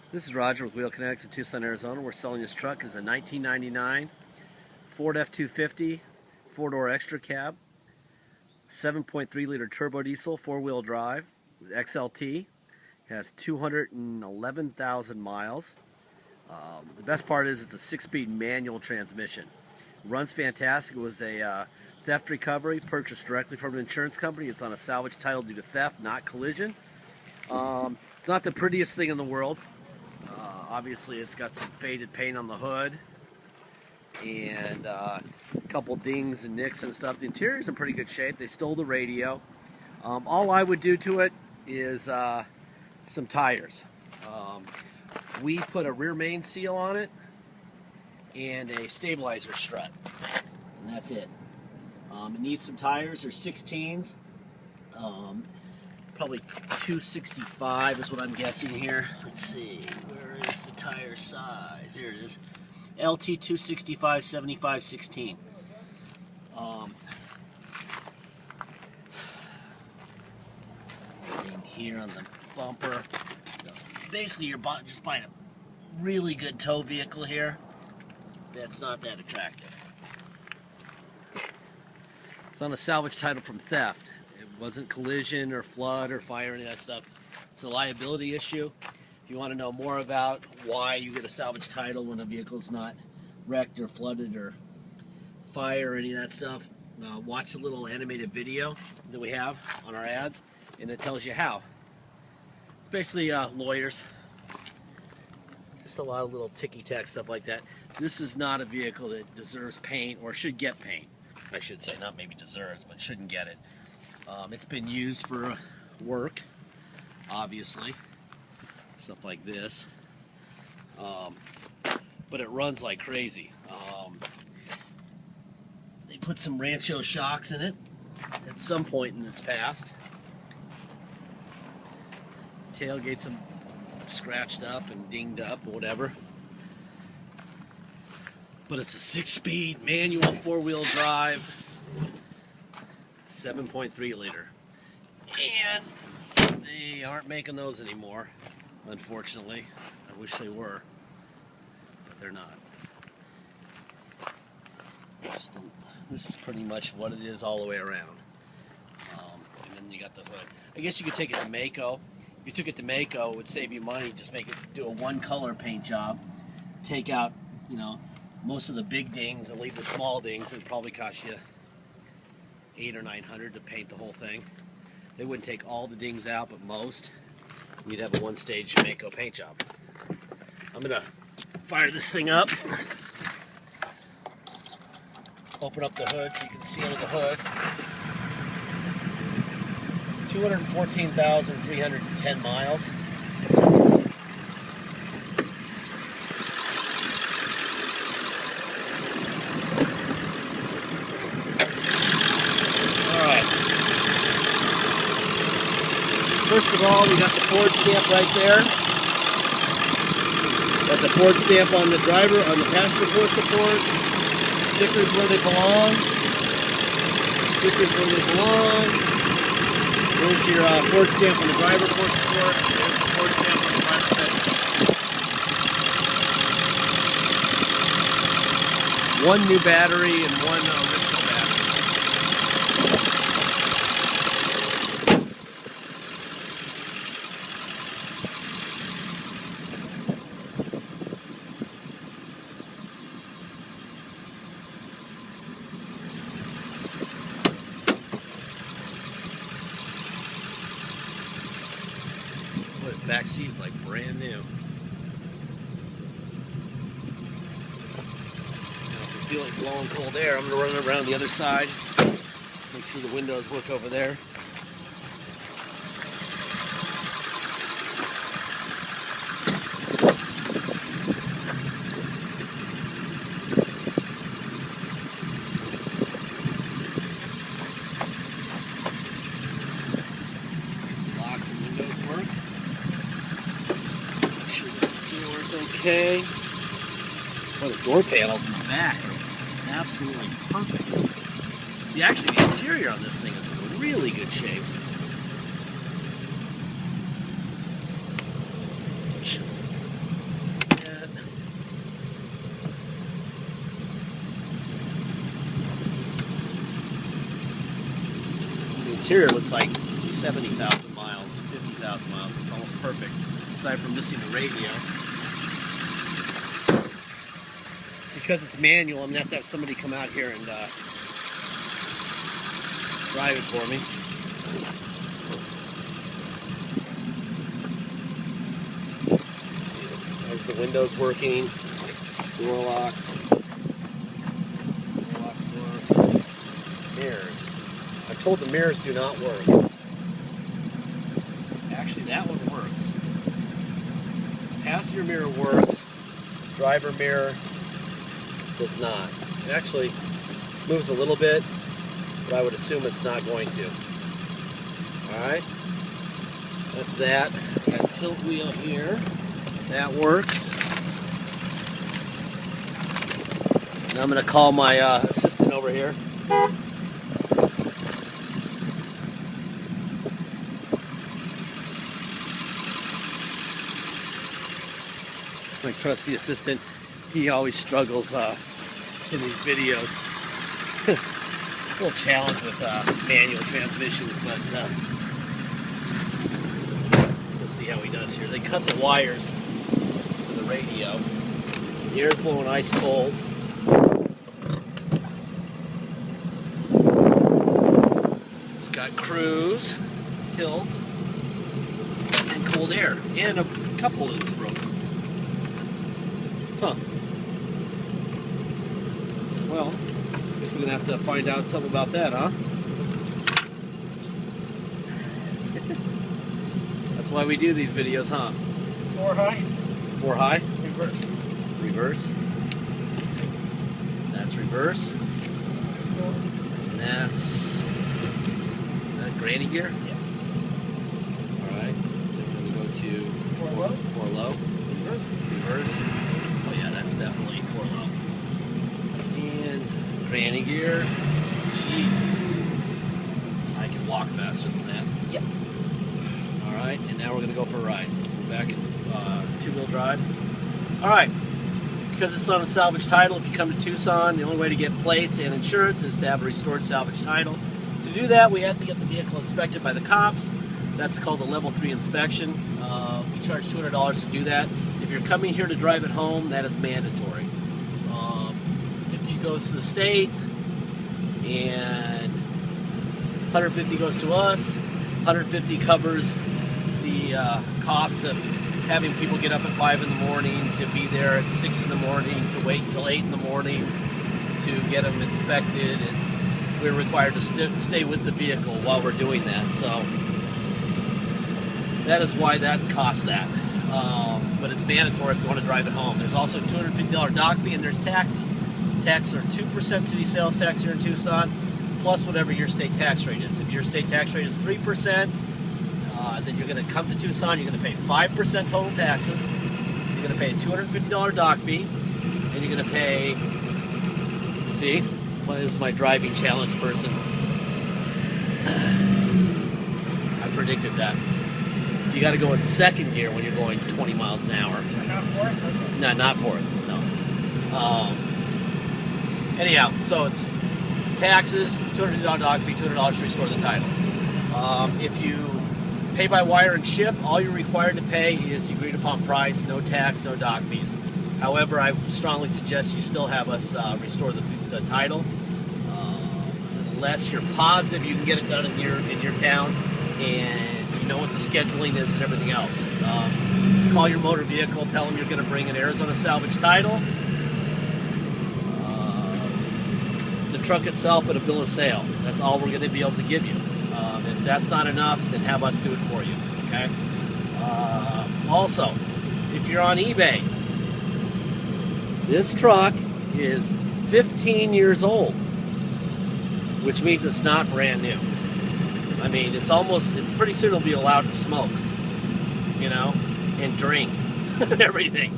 This is Roger with Wheel Kinetics in Tucson, Arizona. We're selling this truck as a 1999 Ford F250 four-door extra cab, 7.3-liter turbo diesel, four-wheel drive with XLT. It has 211,000 miles. The best part is it's a six-speed manual transmission. It runs fantastic. It was a theft recovery purchased directly from an insurance company. It's on a salvage title due to theft, not collision. It's not the prettiest thing in the world. Obviously, it's got some faded paint on the hood and a couple dings and nicks and stuff. The interior's in pretty good shape. They stole the radio. All I would do to it is some tires. We put a rear main seal on it and a stabilizer strut, and that's it. It needs some tires. They're 16s. Probably 265 is what I'm guessing here. Let's see, where is the tire size? Here it is. LT 265 75 16. Thing here on the bumper. Basically, you're just buying a really good tow vehicle here. That's not that attractive. It's on a salvage title from theft. It wasn't collision or flood or fire or any of that stuff. It's a liability issue. If you want to know more about why you get a salvage title when a vehicle's not wrecked or flooded or fire or any of that stuff, watch the little animated video that we have on our ads, and it tells you how. It's basically lawyers. Just a lot of little ticky-tack stuff like that. This is not a vehicle that deserves paint or should get paint. I should say, not maybe deserves, but shouldn't get it. It's been used for work, obviously, stuff like this, but it runs like crazy. They put some Rancho shocks in it at some point in its past. Tailgates them scratched up and dinged up or whatever. But it's a 6-speed manual four-wheel drive, 7.3-liter. And they aren't making those anymore, unfortunately. I wish they were, but they're not. This is pretty much what it is all the way around. And then you got the hood. I guess you could take it to Mako. If you took it to Mako, it would save you money. Just do a one-color paint job. Take out, most of the big dings and leave the small dings. It would probably cost you $800 or $900 to paint the whole thing. They wouldn't take all the dings out, but most. You'd have a one-stage Mako paint job. I'm gonna fire this thing up. Open up the hood so you can see under the hood. 214,310 miles. First of all, we got the Ford stamp right there. Got the Ford stamp on the driver, on the passenger door support. Stickers where they belong. Stickers where they belong. There's your Ford stamp on the driver door support. There's the Ford stamp on the driver bed. One new battery and one original battery. This back seat is like brand new. Now if you feel like blowing cold air, I'm going to run it around the other side. Make sure the windows work over there. Locks and windows work. Make sure this door is okay. Oh, the door panels in the back are absolutely perfect. Actually, the interior on this thing is in really good shape. interior looks like 70,000 miles, 50,000 miles. It's almost perfect, aside from missing the radio. Because it's manual, I'm going to have somebody come out here and drive it for me. Let's see, there's the windows working, door locks. Door locks work. Mirrors. I'm told the mirrors do not work. Actually, that one works. Passenger mirror works. Driver mirror does not. It actually moves a little bit, but I would assume it's not going to. Alright, that's that. I got a tilt wheel here. That works. Now I'm going to call my assistant over here. My trusty assistant. He always struggles in these videos. A little challenge with manual transmissions, but we'll see how he does here. They cut the wires for the radio. The air's blowing ice cold. It's got cruise, tilt, and cold air, and a couple that's broken. Huh. Well, I guess we're gonna have to find out something about that, huh? That's why we do these videos, huh? 4 high. 4 high. Reverse. Reverse. That's reverse. And that's that granny gear? Yeah. Alright. Then we're gonna go to 4 low. 4 low. Reverse. Reverse. Oh yeah, that's definitely 4 low. And granny gear. Jesus. I can walk faster than that. Yep. Alright, and now we're going to go for a ride. We're back in 2-wheel drive. Alright, because it's on a salvage title, if you come to Tucson, the only way to get plates and insurance is to have a restored salvage title. To do that, we have to get the vehicle inspected by the cops. That's called a level 3 inspection. We charge $200 to do that. If you're coming here to drive it home, that is mandatory. 50 goes to the state, and 150 goes to us. 150 covers the cost of having people get up at 5 in the morning, to be there at 6 in the morning, to wait until 8 in the morning to get them inspected, and we're required to stay with the vehicle while we're doing that. So that is why that costs that. But it's mandatory if you want to drive it home. There's also a $250 dock fee, and there's taxes. Taxes are 2% city sales tax here in Tucson, plus whatever your state tax rate is. If your state tax rate is 3%, then you're going to come to Tucson, you're going to pay 5% total taxes, you're going to pay a $250 dock fee, and you're going to pay, see, well, this is my driving challenge person. I predicted that. So you got to go in second gear when you're going 20 miles an hour. Not fourth? Okay. No, not fourth, no. Anyhow, so it's taxes, $250 dock fee, $200 to restore the title. If you pay by wire and ship, all you're required to pay is the agreed upon price, no tax, no dock fees. However, I strongly suggest you still have us restore the title, unless you're positive you can get it done in your town and you know what the scheduling is and everything else. Call your motor vehicle, tell them you're going to bring an Arizona salvage title, the truck itself, and a bill of sale. That's all we're going to be able to give you. If that's not enough, then have us do it for you, okay? Also, if you're on eBay, this truck is 15 years old, which means it's not brand new. I mean, it's pretty soon it'll be allowed to smoke, you know, and drink and everything.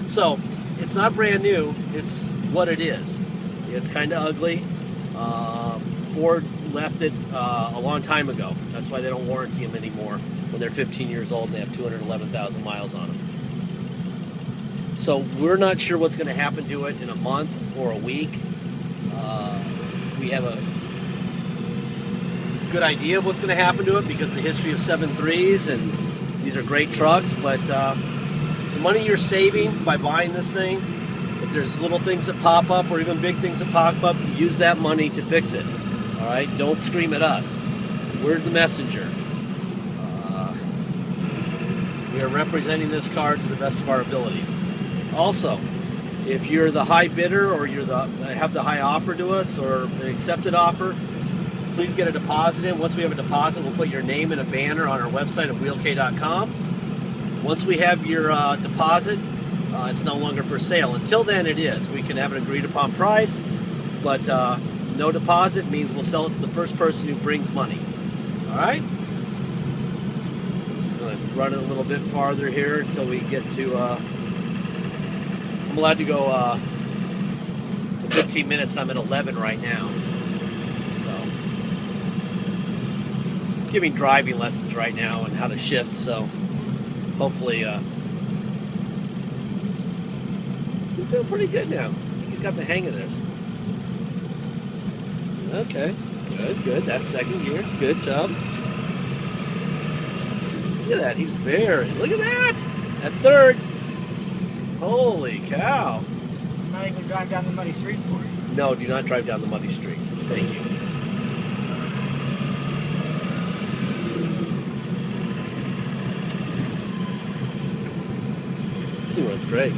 So, it's not brand new, it's what it is. It's kind of ugly. Ford left it a long time ago. That's why they don't warranty them anymore when they're 15 years old and they have 211,000 miles on them. So we're not sure what's going to happen to it in a month or a week. We have a good idea of what's going to happen to it because of the history of 7.3s, and these are great trucks. But the money you're saving by buying this thing, if there's little things that pop up or even big things that pop up, use that money to fix it. All right, don't scream at us. We're the messenger. We are representing this car to the best of our abilities. Also, if you're the high bidder or have the high offer to us or an accepted offer, please get a deposit in. Once we have a deposit, we'll put your name in a banner on our website at wheelk.com. Once we have your deposit, it's no longer for sale. Until then, it is. We can have an agreed upon price, but no deposit means we'll sell it to the first person who brings money. All right? Just going to run it a little bit farther here until we get to... I'm allowed to go to 15 minutes. I'm at 11 right now. So, giving driving lessons right now and how to shift. So, hopefully, he's doing pretty good now. I think he's got the hang of this. Okay, good. That's second gear. Good job. Look at that. He's very. Look at that. That's third. Holy cow. I'm not even drive down the muddy street for it. No, do not drive down the muddy street. Thank you. This thing runs great.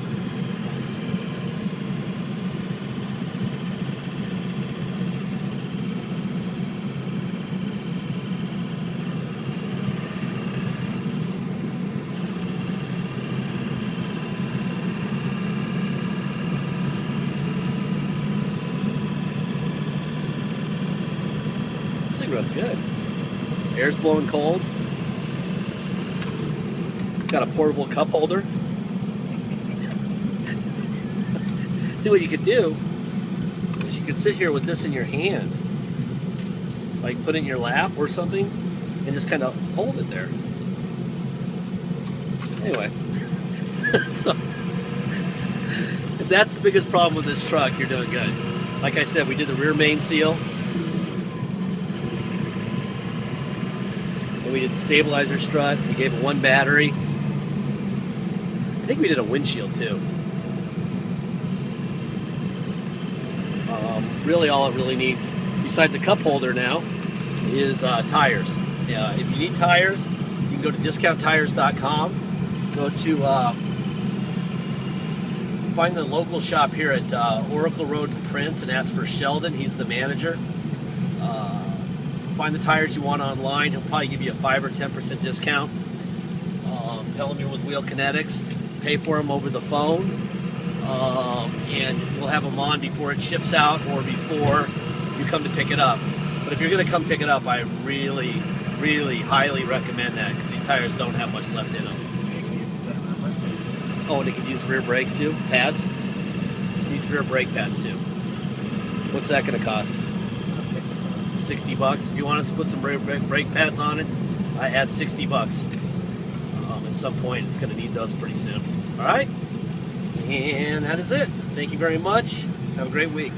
Runs good. Air's blowing cold. It's got a portable cup holder. See, what you could do is you could sit here with this in your hand, like put it in your lap or something, and just kind of hold it there. Anyway, so if that's the biggest problem with this truck, you're doing good. Like I said, we did the rear main seal. We did the stabilizer strut. We gave it one battery. I think we did a windshield too. Really, all it really needs, besides a cup holder now, is tires. If you need tires, you can go to discounttires.com. Go to find the local shop here at Oracle Road in Prince and ask for Sheldon. He's the manager. Find the tires you want online. He'll probably give you a 5 or 10% discount. Tell him you're with Wheel Kinetics. Pay for them over the phone. And we'll have them on before it ships out or before you come to pick it up. But if you're going to come pick it up, I really, really highly recommend that because these tires don't have much left in them. Oh, and it can use rear brakes too? Pads? It needs rear brake pads too. What's that going to cost? $60. If you want us to put some brake pads on it, I add $60. At some point, it's going to need those pretty soon. All right? And that is it. Thank you very much. Have a great week.